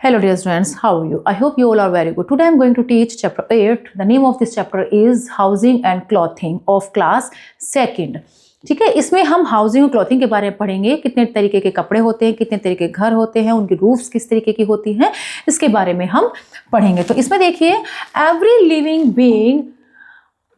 Hello dear students, how are you? I hope you all are very good. Today I am going to teach chapter 8. The name of this chapter is Housing and Clothing of class 2nd. ठीक है, इसमें हम housing और clothing के बारे में पढ़ेंगे। कितने तरीके के कपड़े होते हैं, कितने तरीके के घर होते हैं, उनकी रूफ्स किस तरीके की होती हैं, इसके बारे में हम पढ़ेंगे। तो इसमें देखिए, every living being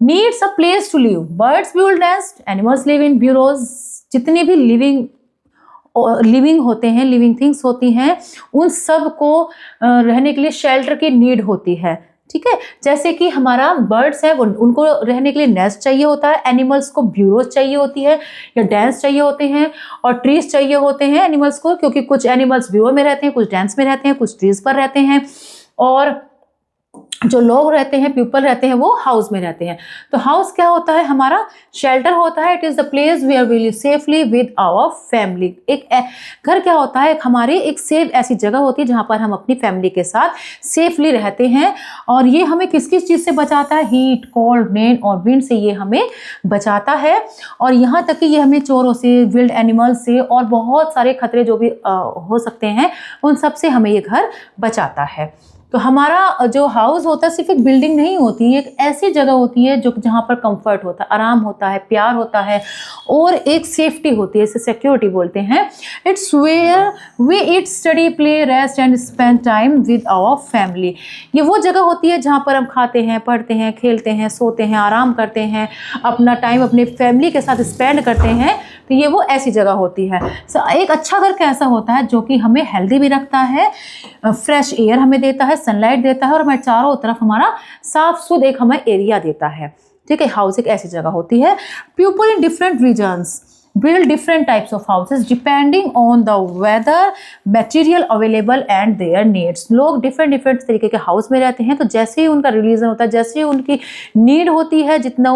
needs a place to live. Birds build nest, animals live in burrows. जितने भी लिविंग होते हैं, लिविंग थिंग्स होती हैं, उन सब को रहने के लिए शेल्टर की नीड होती है। ठीक है, जैसे कि हमारा बर्ड्स है, उनको रहने के लिए नेस्ट चाहिए होता है, एनिमल्स को ब्यूरोज चाहिए होती है या डेंस चाहिए होते हैं, और ट्रीज चाहिए होते हैं एनिमल्स को, क्योंकि कुछ एनिमल्स ब्यूरो में रहते हैं, कुछ डेंस में रहते हैं, कुछ ट्रीज पर रहते हैं, और जो लोग रहते हैं, पीपल रहते हैं, वो हाउस में रहते हैं। तो हाउस क्या होता है? हमारा शेल्टर होता है। It is the place where we live safely with our family. एक घर क्या होता है? हमारी एक सेफ ऐसी जगह होती है जहां पर हम अपनी फैमिली के साथ सेफली रहते हैं। और ये हमें किस किस चीज से बचाता है? हीट, कोल्ड, रेन और विंड से ये हमें बचाता है। और यहाँ तक कि ये हमें चोरों से, विल्ड एनिमल से और बहुत सारे खतरे जो भी हो सकते हैं, उन सब से हमें ये घर बचाता है। तो हमारा जो हाउस होता है सिर्फ एक बिल्डिंग नहीं होती, एक ऐसी जगह होती है जो जहाँ पर कंफर्ट होता है, आराम होता है, प्यार होता है और एक सेफ्टी होती है, इसे सिक्योरिटी बोलते हैं। It's where we eat, study, play, rest and spend time with our family. ये वो जगह होती है जहाँ पर हम खाते हैं, पढ़ते हैं, खेलते हैं, सोते हैं, आराम करते हैं, अपना टाइम अपने फैमिली के साथ स्पेंड करते हैं। तो ये वो ऐसी जगह होती है। एक अच्छा घर कैसा होता है? जो कि हमें हेल्दी भी रखता है, फ्रेश एयर हमें देता है, सनलाइट देता है, और हमारे चारों तरफ हमारा साफ सुथ एक हमें एरिया देता है। ठीक है, हाउस एक ऐसी जगह होती है। People in different regions build different types of houses depending on the weather, material available and their needs. लोग डिफरेंट तरीके के हाउस में रहते हैं। तो जैसे ही उनका रिलीजन होता है, जैसे ही उनकी नीड होती है, जितना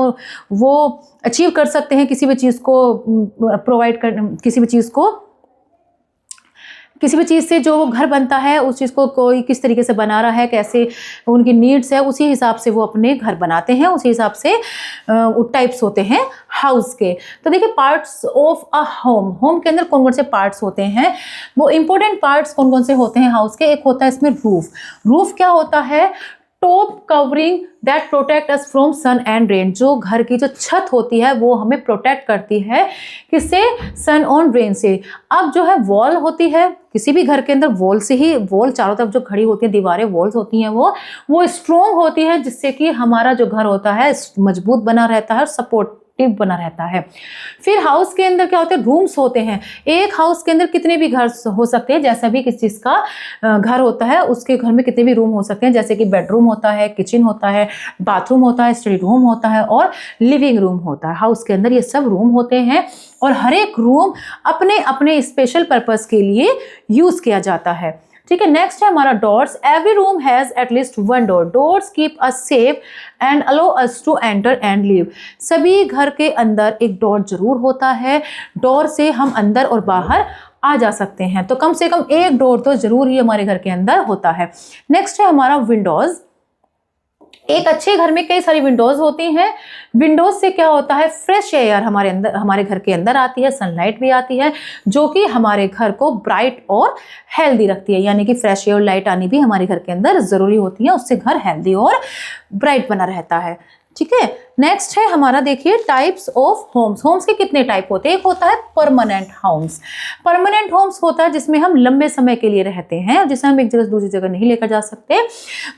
वो अचीव कर सकते हैं किसी भी चीज़ को प्रोवाइड कर, किसी भी चीज़ से जो वो घर बनता है, उस चीज़ को कोई किस तरीके से बना रहा है, कैसे उनकी नीड्स है, उसी हिसाब से वो अपने घर बनाते हैं, उसी हिसाब से टाइप्स होते हैं हाउस के। तो देखिए, पार्ट्स ऑफ अ होम के अंदर कौन कौन से पार्ट्स होते हैं, वो इंपॉर्टेंट पार्ट्स कौन कौन से होते हैं हाउस के? एक होता है इसमें रूफ क्या होता है? Top covering that protect us from sun and rain. जो घर की जो छत होती है वो हमें प्रोटेक्ट करती है, किससे? सन और रेन से। अब जो है वॉल होती है, किसी भी घर के अंदर वॉल से ही, वॉल चारों तरफ जो खड़ी होती है, दीवारें, वॉल्स होती हैं, वो स्ट्रॉन्ग होती है, जिससे कि हमारा जो घर होता है मजबूत बना रहता है, सपोर्टिव बना रहता है। फिर हाउस के अंदर क्या होते हैं? रूम्स होते हैं। एक हाउस के अंदर कितने भी घर हो सकते हैं, जैसा भी किस चीज़ का घर होता है, उसके घर में कितने भी रूम हो सकते हैं। जैसे कि बेडरूम होता है, किचन होता है, बाथरूम होता है, स्टडी रूम होता है और लिविंग रूम होता है। हाउस के अंदर ये सब रूम होते हैं और हर एक रूम अपने अपने स्पेशल पर्पस के लिए यूज किया जाता है। ठीक है, नेक्स्ट है हमारा doors. Every room has at least one door. Doors keep us safe and allow us to enter and leave. सभी घर के अंदर एक डोर जरूर होता है। डोर से हम अंदर और बाहर आ जा सकते हैं। तो कम से कम एक डोर तो जरूर ही हमारे घर के अंदर होता है। नेक्स्ट है हमारा विंडोज। एक अच्छे घर में कई सारी विंडोज होती हैं। विंडोज से क्या होता है? फ्रेश एयर हमारे घर के अंदर आती है, सनलाइट भी आती है, जो कि हमारे घर को ब्राइट और हेल्दी रखती है। यानी कि फ्रेश एयर, लाइट आनी भी हमारे घर के अंदर जरूरी होती है, उससे घर हेल्दी और ब्राइट बना रहता है। ठीक है, नेक्स्ट है हमारा, देखिए, टाइप्स ऑफ होम्स। होम्स के कितने टाइप होते हैं? एक होता है परमानेंट होम्स। परमानेंट होम्स होता है जिसमें हम लंबे समय के लिए रहते हैं, जिसे हम एक जगह से दूसरी जगह नहीं लेकर जा सकते।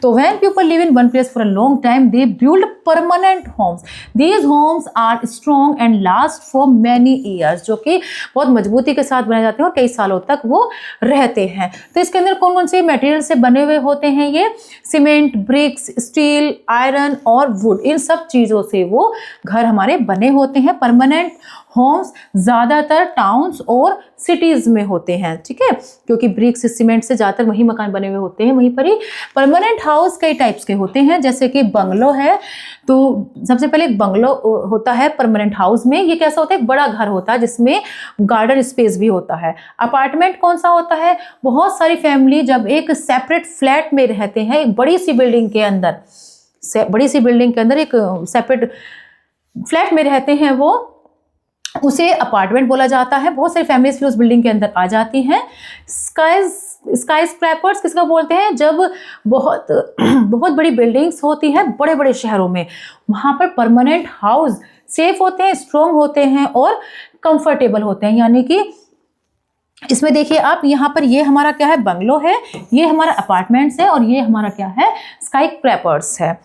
तो when people live in one place for a long time, they build permanent homes. These homes are strong and last for many years. जो कि बहुत मजबूती के साथ बनाए जाते हैं और कई सालों तक वो रहते हैं। तो इसके अंदर कौन कौन से मटेरियल से बने हुए होते हैं? ये सीमेंट, ब्रिक्स, स्टील, आयरन और वुड, इन सब चीजों से वो घर हमारे बने होते हैं। परमानेंट होम्स ज्यादातर टाउन्स और सिटीज में होते हैं। ठीक है, क्योंकि ब्रिक्स, सीमेंट से ज्यादातर वही मकान बने हुए होते हैं। वहीं पर ही परमानेंट हाउस कई टाइप्स के होते हैं, जैसे कि बंगलो है। तो सबसे पहले एक बंगलो होता है परमानेंट हाउस में। ये कैसा होता है? एक बड़ा घर होता है जिसमें गार्डन स्पेस भी होता है। अपार्टमेंट कौन सा होता है? बहुत सारी फैमिली जब एक सेपरेट फ्लैट में रहते हैं, एक बड़ी सी बिल्डिंग के अंदर एक सेपरेट फ्लैट में रहते हैं, वो उसे अपार्टमेंट बोला जाता है। बहुत सारी फैमिलीज फिर उस बिल्डिंग के अंदर आ जाती हैं। स्काई स्क्रैपर्स किसका बोलते हैं? जब बहुत बहुत बड़ी बिल्डिंग्स होती हैं बड़े बड़े शहरों में, वहां पर परमानेंट हाउस सेफ होते हैं, स्ट्रॉन्ग होते हैं और कंफर्टेबल होते हैं। यानी कि इसमें देखिए आप, यहाँ पर ये हमारा क्या है? बंगलो है, ये हमारा अपार्टमेंट्स है और ये हमारा क्या है? स्काई क्रैपर्स है।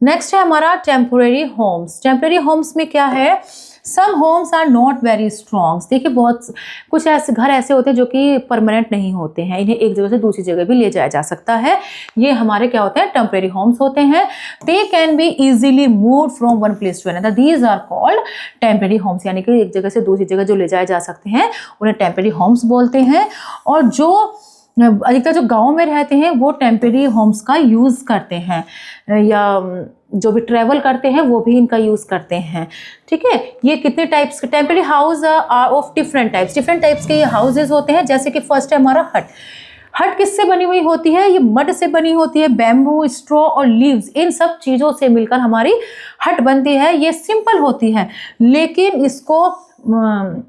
नेक्स्ट है हमारा टेम्पोरेरी होम्स। टेम्पोरेरी होम्स में क्या है? Some homes are not very strong. देखिए बहुत कुछ ऐसे घर ऐसे होते हैं जो कि परमानेंट नहीं होते हैं, इन्हें एक जगह से दूसरी जगह भी ले जाया जा सकता है। ये हमारे क्या होते हैं? टेम्परेरी होम्स होते हैं। They can be easily move from one place to another, these are called temporary homes. यानी कि एक जगह से दूसरी जगह जो ले जाए जा सकते हैं उन्हें टेम्परेरी होम्स बोलते हैं। और जो अधिकतर जो गाँव में रहते हैं वो टेम्परेरी होम्स का यूज़ करते हैं, या जो भी ट्रैवल करते हैं वो भी इनका यूज़ करते हैं। ठीक है, ये कितने टाइप्स के temporary house are of different types के ये हाउसेज होते हैं। जैसे कि फर्स्ट है हमारा हट। हट किससे बनी हुई होती है? ये मड से बनी होती है, बैम्बू, स्ट्रॉ और लीव्स, इन सब चीज़ों से मिलकर हमारी हट बनती है। ये सिंपल होती है लेकिन इसको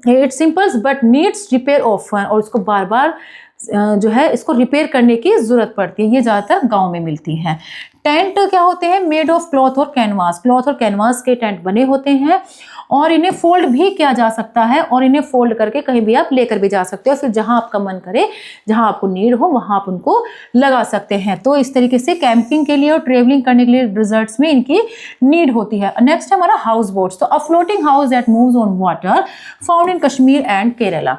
it's simple but needs repair often, और इसको बार बार जो है इसको रिपेयर करने की ज़रूरत पड़ती है। ये ज़्यादातर गांव में मिलती हैं। टेंट क्या होते हैं? मेड ऑफ क्लॉथ और कैनवास। क्लॉथ और कैनवास के टेंट बने होते हैं और इन्हें फोल्ड भी किया जा सकता है और इन्हें फोल्ड करके कहीं भी आप लेकर भी जा सकते हो। फिर जहां आपका मन करे, जहां आपको नीड हो, वहां आप उनको लगा सकते हैं। तो इस तरीके से कैंपिंग के लिए और ट्रेवलिंग करने के लिए डिजर्ट्स में इनकी नीड होती है। नेक्स्ट है हमारा हाउस बोट्स। तो अ floating house that moves on water, found in Kashmir and Kerala.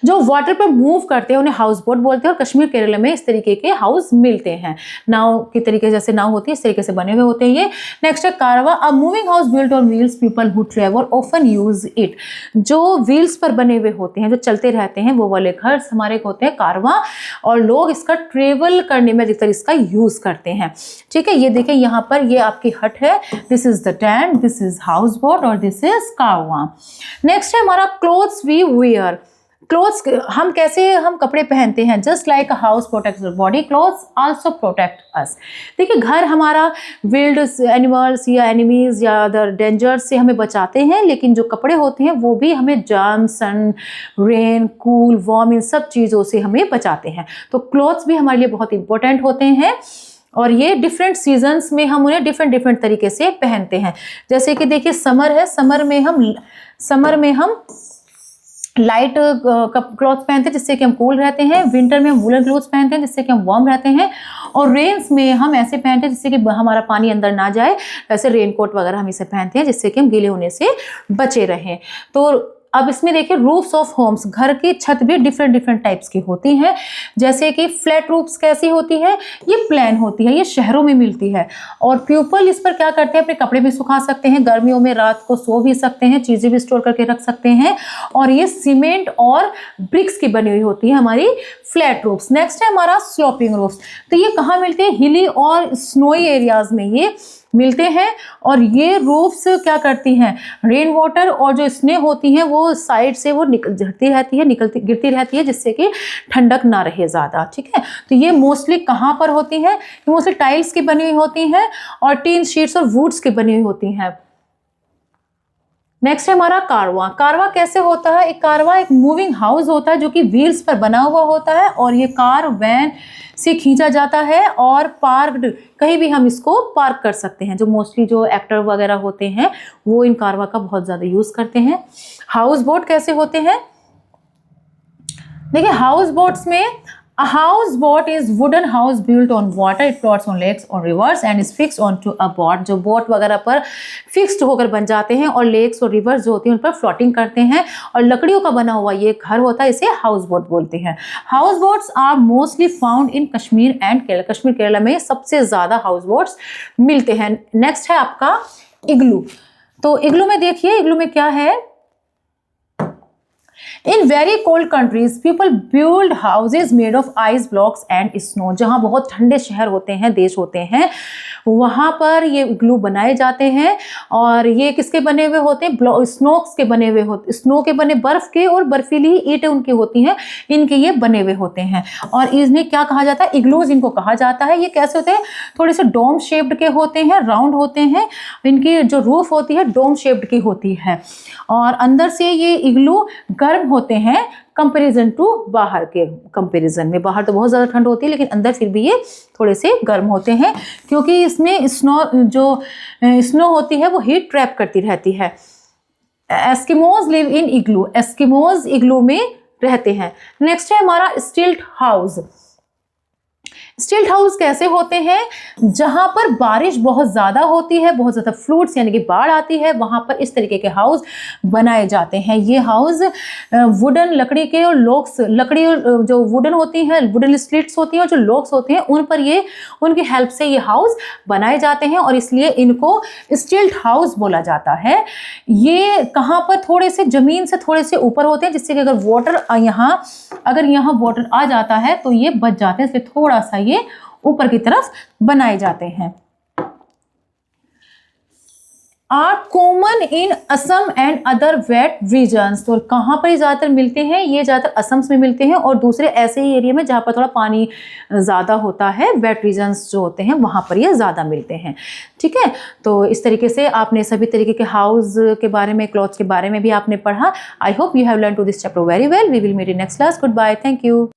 जो वाटर पर मूव करते हैं उन्हें हाउस बोट बोलते हैं और कश्मीर केरला में इस तरीके के हाउस मिलते हैं। नाव की तरीके जैसे नाव होती है इस तरीके से बने हुए होते हैं ये। नेक्स्ट है कारवा। A moving house built on wheels, people who travel often use it. जो व्हील्स पर बने हुए होते हैं, जो चलते रहते हैं, वो वाले घर हमारे होते हैं कारवा, और लोग इसका ट्रेवल करने में अधिकतर इसका यूज करते हैं। ठीक है, ये देखें यहाँ पर ये आपकी हट है, this is the tent, this is house boat और दिस इज कारवा। नेक्स्ट है हमारा क्लोथ्स वी वियर। क्लोथ्स हम कपड़े पहनते हैं। Just like a house protects your body, clothes also protect us. देखिए घर हमारा विल्ड एनिमल्स या एनिमीज या अदर डेंजर्स से हमें बचाते हैं, लेकिन जो कपड़े होते हैं वो भी हमें जर्म, सन, रेन, कूल, वार्म, इन सब चीज़ों से हमें बचाते हैं। तो क्लोथ्स भी हमारे लिए बहुत इंपॉर्टेंट होते हैं और ये डिफरेंट सीजन्स में हम उन्हें डिफरेंट तरीके से पहनते हैं। जैसे कि देखिए समर है, समर में हम लाइट क्लॉथ पहनते हैं जिससे कि हम कूल रहते हैं। विंटर में हम वूलन क्लॉथ्स पहनते हैं जिससे कि हम वार्म रहते हैं। और रेन्स में हम ऐसे पहनते हैं जिससे कि हमारा पानी अंदर ना जाए, ऐसे रेनकोट वगैरह हम इसे पहनते हैं जिससे कि हम गीले होने से बचे रहें। तो अब इसमें देखिए रूफ्स ऑफ होम्स, घर की छत भी डिफरेंट टाइप्स की होती हैं। जैसे कि फ्लैट रूफ्स कैसी होती है? ये प्लेन होती है, ये शहरों में मिलती है। और पीपल इस पर क्या करते हैं? अपने कपड़े भी सुखा सकते हैं, गर्मियों में रात को सो भी सकते हैं, चीज़ें भी स्टोर करके रख सकते हैं। और ये सीमेंट और ब्रिक्स की बनी हुई होती है हमारी फ्लैट रूफ्स। नेक्स्ट है हमारा स्लोपिंग रूफ्स। तो ये कहाँ मिलते हैं? हिली और स्नोई एरियाज में ये मिलते हैं। और ये रूफ्स क्या करती हैं? रेन वाटर और जो स्नो होती हैं वो साइड से वो गिरती रहती है जिससे कि ठंडक ना रहे ज़्यादा। ठीक है, तो ये मोस्टली कहाँ पर होती हैं? मोस्टली टाइल्स की बनी हुई होती हैं और टीन शीट्स और वुड्स की बनी हुई होती हैं। नेक्स्ट है हमारा कारवा। कारवा कैसे होता है? एक कारवा एक मूविंग हाउस होता है जो कि व्हील्स पर बना हुआ होता है और ये कार वैन से खींचा जाता है और पार्क्ड कहीं भी हम इसको पार्क कर सकते हैं। जो मोस्टली जो एक्टर वगैरह होते हैं वो इन कारवा का बहुत ज़्यादा यूज़ करते हैं। हाउस बोट कैसे होते हैं? देखिए हाउस बोट्स में a houseboat is wooden house built on water. It floats on lakes or rivers and is fixed onto a boat. जो बोट वगैरह पर फिक्स्ड होकर बन जाते हैं और लेक्स और रिवर्स जो होती हैं उन पर फ्लोटिंग करते हैं और लकड़ियों का बना हुआ ये घर होता है, इसे हाउस बोट बोलते हैं। House boats are mostly found in Kashmir and Kerala. Kashmir Kerala में सबसे ज़्यादा हाउस बोट्स मिलते हैं। नेक्स्ट है आपका इग्लू। तो इग्लू में देखिए, इग्लू में क्या है? In very cold countries people build houses made of ice blocks and snow. जहाँ बहुत ठंडे शहर होते हैं, देश होते हैं, वहाँ पर ये इग्लू बनाए जाते हैं। और ये किसके बने हुए होते हैं? स्नोक्स के बने हुए होते, स्नो के बने, बर्फ के और बर्फीली ईंटें उनकी होती हैं, इनके ये बने हुए होते हैं। और इन्हें क्या कहा जाता है? इग्लूज इनको कहा जाता है। ये कैसे होते हैं? थोड़े से डोम शेप्ड के होते हैं, राउंड होते हैं। इनकी जो रूफ होती है डोम शेप्ड की होती है और अंदर से ये इग्लू गर्म होते हैं कंपैरिजन टू बाहर के कंपैरिजन में। बाहर तो बहुत ज़्यादा ठंड होती है लेकिन अंदर फिर भी ये थोड़े से गर्म होते हैं क्योंकि इसमें स्नो होती है वो हीट ट्रैप करती रहती है। Eskimos live in igloo. Eskimos igloo में रहते हैं। नेक्स्ट है हमारा स्टिल्ट हाउस। स्टिल्ट हाउस कैसे होते हैं? जहां पर बारिश बहुत ज़्यादा होती है, बहुत ज़्यादा फ्लूड्स यानी कि बाढ़ आती है, वहां पर इस तरीके के हाउस बनाए जाते हैं। ये हाउस वुडन लकड़ी के और लॉक्स, लकड़ी जो वुडन होती है, वुडन स्लिट्स होती हैं और जो लॉक्स होते हैं उन पर ये उनकी हेल्प से ये हाउस बनाए जाते हैं और इसलिए इनको स्टिल्ट हाउस बोला जाता है। ये कहाँ पर? थोड़े से ज़मीन से थोड़े से ऊपर होते हैं जिससे कि अगर यहाँ वाटर आ जाता है तो ये बच जाते हैं, इसलिए थोड़ा सा ये ऊपर की तरफ बनाए जाते हैं। Are common in Assam and other wet regions. तो कहाँ पर ज़्यादातर मिलते हैं? ये ज़्यादातर असम में मिलते हैं और दूसरे ऐसे ही एरिया में जहाँ पर थोड़ा पानी ज़्यादा होता है, वेट रीजन्स जो होते हैं वहाँ पर ये ज़्यादा मिलते हैं। ठीक है, तो इस तरीके से आपने सभी तरीके के हाउस के बारे में, क्लॉथ्स के बारे में भी आपने पढ़ा। I hope you have learn to this chapter very well. We will meet in next class. Goodbye, thank you.